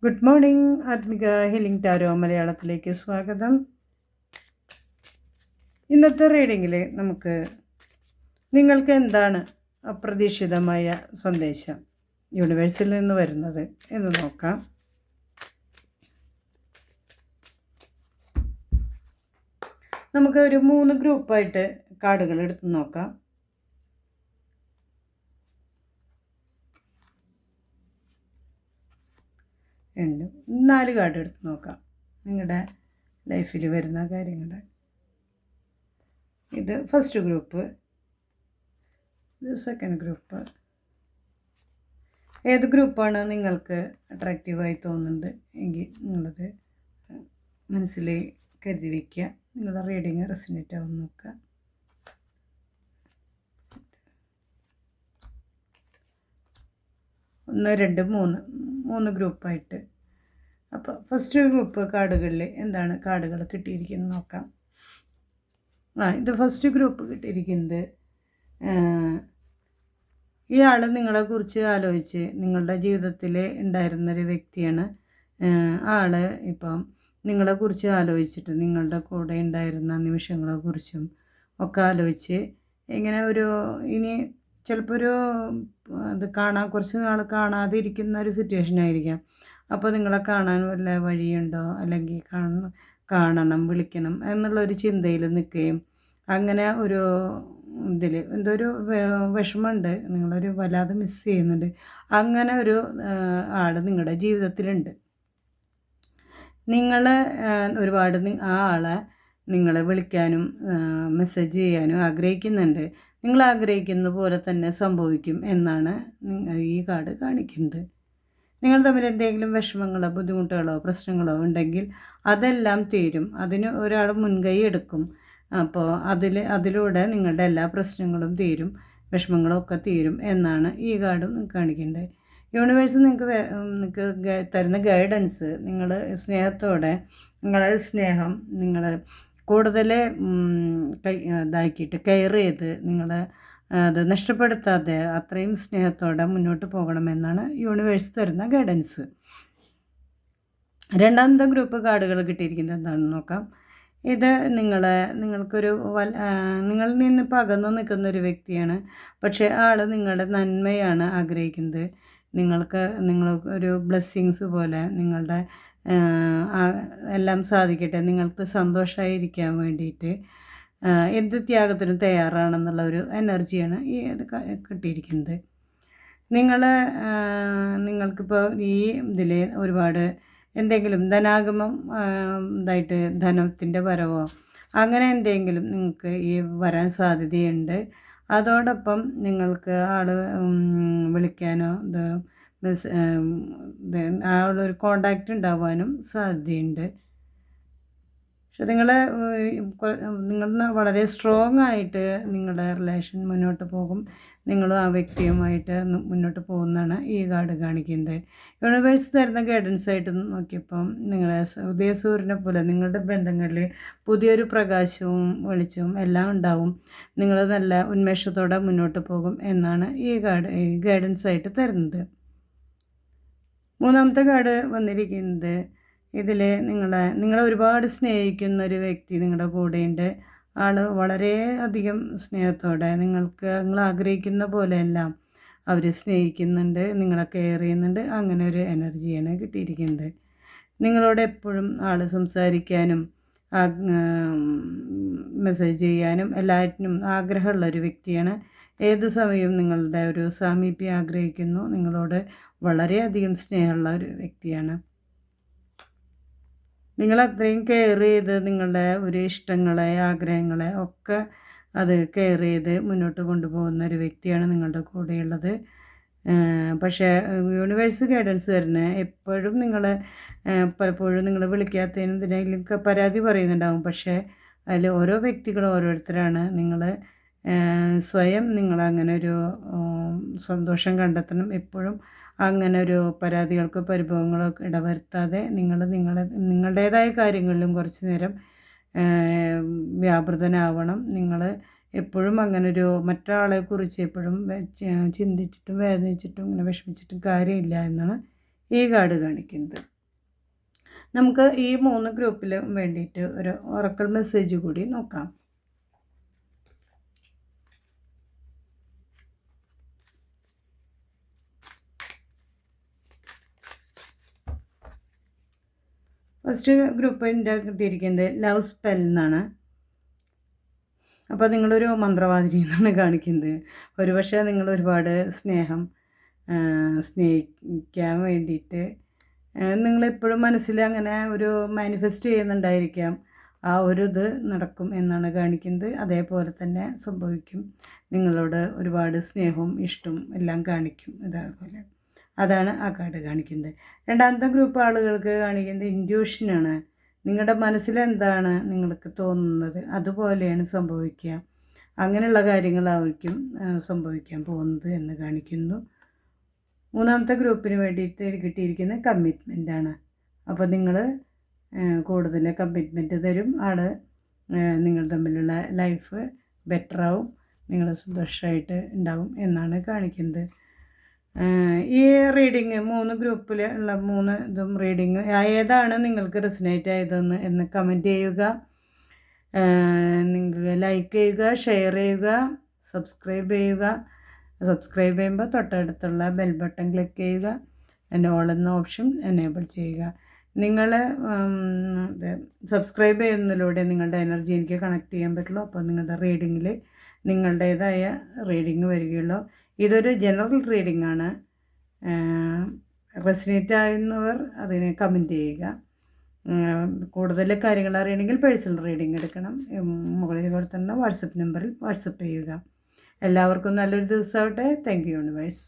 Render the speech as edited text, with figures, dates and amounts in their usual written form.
Good morning. Athmika healing tarot മലയാളത്തിലേക്ക് സ്വാഗതം. ഇന്നത്തെ റീഡിങ്ങിൽ നമുക്ക് നിങ്ങൾക്ക് എന്താണ് അപ്രതീക്ഷിതമായ സന്ദേശം യൂണിവേഴ്സിൽ നിന്ന് വരുന്നത് എന്ന് നോക്കാം. നമുക്ക് ഒരു 3 ഗ്രൂപ്പായിട്ട് കാർഡുകൾ എടുത്ത് നോക്കാം. ഉണ്ട് 4 കാർഡ് എടുത്ത് നോക്കാം നിങ്ങളുടെ ലൈഫിൽ വരുന്ന കാര്യങ്ങൾ. ഇത് ഫസ്റ്റ് ഗ്രൂപ്പ്, ഇത് സെക്കൻഡ് ഗ്രൂപ്പ്. ഏത് ഗ്രൂപ്പാണ് നിങ്ങൾക്ക് അട്രാക്റ്റീവായി തോന്നുന്നത് എങ്കിൽ നിങ്ങളത് മനസ്സിൽ കരുതി വയ്ക്കുക. നിങ്ങളുടെ റീഡിങ് റെസിനേറ്റ് ആവും നോക്കുക. ഒന്ന്, രണ്ട്, മൂന്ന് ഗ്രൂപ്പായിട്ട്. അപ്പോൾ ഫസ്റ്റ് ഗ്രൂപ്പ് കാർഡുകളിൽ എന്താണ് കാർഡുകൾ കിട്ടിയിരിക്കുന്നത് നോക്കാം. ഇത് ഫസ്റ്റ് ഗ്രൂപ്പ് കിട്ടിയിരിക്കുന്നത്, ഇയാൾ നിങ്ങളെക്കുറിച്ച് ആലോചിച്ച് നിങ്ങളുടെ ജീവിതത്തിൽ ഉണ്ടായിരുന്നൊരു വ്യക്തിയാണ്. ആൾ ഇപ്പം നിങ്ങളെക്കുറിച്ച് ആലോചിച്ചിട്ട് നിങ്ങളുടെ കൂടെ ഉണ്ടായിരുന്ന നിമിഷങ്ങളെക്കുറിച്ചും ഒക്കെ ആലോചിച്ച് ഇങ്ങനെ ഇനി ചിലപ്പോൾ അത് കുറച്ച് നാൾ കാണാതെ ഇരിക്കുന്ന ഒരു സിറ്റുവേഷൻ ആയിരിക്കാം. അപ്പോൾ നിങ്ങളെ കാണാൻ വല്ല വഴിയുണ്ടോ, അല്ലെങ്കിൽ കാണണം, വിളിക്കണം എന്നുള്ളൊരു ചിന്തയിൽ നിൽക്കുകയും അങ്ങനെ ഒരു ഇതിൽ എന്തോ ഒരു വിഷമമുണ്ട്, നിങ്ങളൊരു വല്ലാതെ മിസ് ചെയ്യുന്നുണ്ട്. അങ്ങനെ ഒരു ആൾ നിങ്ങളുടെ ജീവിതത്തിലുണ്ട്. നിങ്ങൾ ഒരുപാട് ആ ആളെ നിങ്ങളെ വിളിക്കാനും മെസ്സേജ് ചെയ്യാനും ആഗ്രഹിക്കുന്നുണ്ട്. നിങ്ങൾ ആഗ്രഹിക്കുന്ന പോലെ തന്നെ സംഭവിക്കും എന്നാണ് ഈ കാർഡ് കാണിക്കുന്നത്. നിങ്ങൾ തമ്മിൽ എന്തെങ്കിലും വിഷമങ്ങളോ ബുദ്ധിമുട്ടുകളോ പ്രശ്നങ്ങളോ ഉണ്ടെങ്കിൽ അതെല്ലാം തീരും. അതിന് ഒരാൾ മുൻകൈ എടുക്കും. അപ്പോൾ അതിലൂടെ നിങ്ങളുടെ എല്ലാ പ്രശ്നങ്ങളും തീരും, വിഷമങ്ങളും ഒക്കെ തീരും എന്നാണ് ഈ കാർഡും കാണിക്കേണ്ടത്. യൂണിവേഴ്സ് നിങ്ങൾക്ക് തരുന്ന ഗൈഡൻസ്, നിങ്ങൾ സ്നേഹത്തോടെ നിങ്ങളെ സ്നേഹം നിങ്ങൾ കൂടുതൽ ഇതാക്കിയിട്ട് കെയർ ചെയ്ത് നിങ്ങൾ അത് നഷ്ടപ്പെടുത്താതെ അത്രയും സ്നേഹത്തോടെ മുന്നോട്ട് പോകണമെന്നാണ് യൂണിവേഴ്സ് തരുന്ന ഗൈഡൻസ്. രണ്ടാമത്തെ ഗ്രൂപ്പ് കാർഡുകൾ കിട്ടിയിരിക്കുന്നത് എന്താണെന്ന് നോക്കാം. ഇത് നിങ്ങൾക്കൊരു നിങ്ങളിൽ നിന്ന് ഇപ്പോൾ അകന്നു നിൽക്കുന്നൊരു വ്യക്തിയാണ്. പക്ഷേ ആൾ നിങ്ങളുടെ നന്മയാണ് ആഗ്രഹിക്കുന്നത്. നിങ്ങൾ ഒരു ബ്ലെസ്സിങ്സ് പോലെ നിങ്ങളുടെ എല്ലാം സാധിക്കട്ടെ, നിങ്ങൾക്ക് സന്തോഷമായിരിക്കാൻ വേണ്ടിയിട്ട് എന്ത് ത്യാഗത്തിനും തയ്യാറാണെന്നുള്ള ഒരു എനർജിയാണ് ഈ ഇത് കിട്ടിയിരിക്കുന്നത്. നിങ്ങൾക്കിപ്പോൾ ഈ ഇതിൽ ഒരുപാട് എന്തെങ്കിലും ധനാഗമം ഇതായിട്ട് ധനത്തിൻ്റെ വരവോ അങ്ങനെ എന്തെങ്കിലും നിങ്ങൾക്ക് ഈ വരാൻ സാധ്യതയുണ്ട്. അതോടൊപ്പം നിങ്ങൾക്ക് ആൾ വിളിക്കാനോ ആളൊരു കോണ്ടാക്റ്റ് ഉണ്ടാവാനും സാധ്യതയുണ്ട്. പക്ഷെ നിങ്ങൾ വളരെ സ്ട്രോങ് ആയിട്ട് നിങ്ങളുടെ റിലേഷൻ മുന്നോട്ട് പോകും. നിങ്ങളും ആ വ്യക്തിയുമായിട്ട് മുന്നോട്ട് പോകുന്നതാണ് ഈ കാർഡ് കാണിക്കുന്നത്. യൂണിവേഴ്സ് തരുന്ന ഗൈഡൻസ് ആയിട്ട് നോക്കിയപ്പം നിങ്ങളെ ഉദയസൂര്യനെ പോലെ നിങ്ങളുടെ ബന്ധങ്ങളിൽ പുതിയൊരു പ്രകാശവും വെളിച്ചവും എല്ലാം ഉണ്ടാവും. നിങ്ങൾ നല്ല ഉന്മേഷത്തോടെ മുന്നോട്ട് പോകും എന്നാണ് ഈ ഗൈഡൻസ് ആയിട്ട് തരുന്നത്. മൂന്നാമത്തെ കാർഡ് വന്നിരിക്കുന്നത്, ഇതിൽ നിങ്ങളെ ഒരുപാട് സ്നേഹിക്കുന്ന ഒരു വ്യക്തി നിങ്ങളുടെ കൂടെയുണ്ട്. ആൾ വളരെ അധികം സ്നേഹത്തോടെ നിങ്ങൾ ആഗ്രഹിക്കുന്ന പോലെയെല്ലാം അവർ സ്നേഹിക്കുന്നുണ്ട്, നിങ്ങളെ കെയർ ചെയ്യുന്നുണ്ട്. അങ്ങനെ ഒരു എനർജിയാണ് കിട്ടിയിരിക്കുന്നത്. നിങ്ങളോട് എപ്പോഴും ആൾ സംസാരിക്കാനും മെസ്സേജ് ചെയ്യാനും എല്ലാറ്റിനും ആഗ്രഹമുള്ളൊരു വ്യക്തിയാണ്. ഏത് സമയവും നിങ്ങളുടെ ഒരു സാമീപ്യം ആഗ്രഹിക്കുന്നു. നിങ്ങളോട് വളരെയധികം സ്നേഹമുള്ള ഒരു വ്യക്തിയാണ്. നിങ്ങളത്രയും കെയർ ചെയ്ത് നിങ്ങളുടെ ഒരു ഇഷ്ടങ്ങളെ ആഗ്രഹങ്ങളെ ഒക്കെ അത് കെയർ ചെയ്ത് മുന്നോട്ട് കൊണ്ടുപോകുന്ന ഒരു വ്യക്തിയാണ് നിങ്ങളുടെ കൂടെയുള്ളത്. പക്ഷേ യൂണിവേഴ്സ് ഗൈഡൻസ് തരുന്നത് എപ്പോഴും പലപ്പോഴും നിങ്ങൾ വിളിക്കാത്തതിനും എന്തിനെങ്കിലും പരാതി പറയുന്നുണ്ടാകും. പക്ഷേ അതിൽ ഓരോ വ്യക്തികളും ഓരോരുത്തരാണ്. സ്വയം നിങ്ങളങ്ങനെ ഒരു സന്തോഷം കണ്ടെത്തണം. എപ്പോഴും അങ്ങനെ ഒരു പരാതികൾക്കോ പരിഭവങ്ങളോ ഇടവരുത്താതെ നിങ്ങളുടേതായ കാര്യങ്ങളിലും കുറച്ച് നേരം വ്യാപൃതനാവണം. നിങ്ങൾ എപ്പോഴും അങ്ങനൊരു മറ്റൊരാളെക്കുറിച്ച് എപ്പോഴും ചിന്തിച്ചിട്ടും വേദനിച്ചിട്ടും ഇങ്ങനെ വിഷമിച്ചിട്ടും കാര്യമില്ല എന്നാണ് ഈ കാർഡ് കാണിക്കുന്നത്. നമുക്ക് ഈ 3 ഗ്രൂപ്പിലും വേണ്ടിയിട്ട് ഒരു ഒറക്കിൾ മെസ്സേജ് കൂടി നോക്കാം. ഫസ്റ്റ് ഗ്രൂപ്പ് എൻ്റെ കിട്ടിയിരിക്കുന്നത് ലവ് സ്പെൽ എന്നാണ്. അപ്പോൾ നിങ്ങളൊരു മന്ത്രവാദിനി എന്നാണ് കാണിക്കുന്നത്. ഒരുപക്ഷെ നിങ്ങൾ ഒരുപാട് സ്നേഹിക്കാൻ വേണ്ടിയിട്ട് നിങ്ങളെപ്പോഴും മനസ്സിൽ അങ്ങനെ ഒരു മാനിഫെസ്റ്റ് ചെയ്യുന്നുണ്ടായിരിക്കാം. ആ ഒരു ഇത് നടക്കും എന്നാണ് കാണിക്കുന്നത്. അതേപോലെ തന്നെ സംഭവിക്കും. നിങ്ങളോട് ഒരുപാട് സ്നേഹവും ഇഷ്ടവും എല്ലാം കാണിക്കും. ഇതേപോലെ അതാണ് ആ കാർഡ് കാണിക്കുന്നത്. രണ്ടാമത്തെ ഗ്രൂപ്പ് ആളുകൾക്ക് കാണിക്കുന്നത് ഇൻറ്റ്യൂഷനാണ്. നിങ്ങളുടെ മനസ്സിലെന്താണ് നിങ്ങൾക്ക് തോന്നുന്നത് അതുപോലെയാണ് സംഭവിക്കുക. അങ്ങനെയുള്ള കാര്യങ്ങളായിരിക്കും സംഭവിക്കാൻ പോകുന്നത് എന്ന് കാണിക്കുന്നു. മൂന്നാമത്തെ ഗ്രൂപ്പിന് വേണ്ടിയിട്ട് കിട്ടിയിരിക്കുന്നത് കമ്മിറ്റ്മെൻറ്റാണ്. അപ്പോൾ നിങ്ങൾ കൂടുതൽ കമ്മിറ്റ്മെൻറ്റ് തരും. നിങ്ങൾ തമ്മിലുള്ള ലൈഫ് ബെറ്ററാവും, നിങ്ങൾ സന്തോഷമായിട്ട് ഉണ്ടാവും എന്നാണ് കാണിക്കുന്നത്. ഈ റീഡിങ് 3 ഗ്രൂപ്പിൽ ഉള്ള 3 ഇതും റീഡിങ് ഏതാണ് നിങ്ങൾക്ക് റെസനേറ്റ് ആയതെന്ന് എന്ന് കമൻറ്റ് ചെയ്യുക. നിങ്ങൾ ലൈക്ക് ചെയ്യുക, ഷെയർ ചെയ്യുക, സബ്സ്ക്രൈബ് ചെയ്യുക. സബ്സ്ക്രൈബ് ചെയ്യുമ്പോൾ തൊട്ടടുത്തുള്ള ബെൽ ബട്ടൺ ക്ലിക്ക് ചെയ്യുക. ഓൾ എന്ന ഓപ്ഷൻ എനേബിൾ ചെയ്യുക. നിങ്ങൾ സബ്സ്ക്രൈബ് ചെയ്യുന്നതിലൂടെ നിങ്ങളുടെ എനർജി എനിക്ക് കണക്ട് ചെയ്യാൻ പറ്റുള്ളൂ. അപ്പോൾ നിങ്ങളുടെ റീഡിങ്ങിൽ നിങ്ങളുടേതായ റീഡിങ് വരികയുള്ളൂ. ഇതൊരു ജനറൽ റീഡിംഗ് ആണ്. റെസനേറ്റ് ആകുന്നവർ അതിനെ കമൻറ്റ് ചെയ്യുക. കൂടുതൽ കാര്യങ്ങൾ അറിയണമെങ്കിൽ പേഴ്സണൽ റീഡിംഗ് എടുക്കണം. മുകളിൽ കൊടുത്തുള്ള വാട്സപ്പ് നമ്പറിൽ വാട്സപ്പ് ചെയ്യുക. എല്ലാവർക്കും നല്ലൊരു ദിവസമാവട്ടെ. Thank you universe.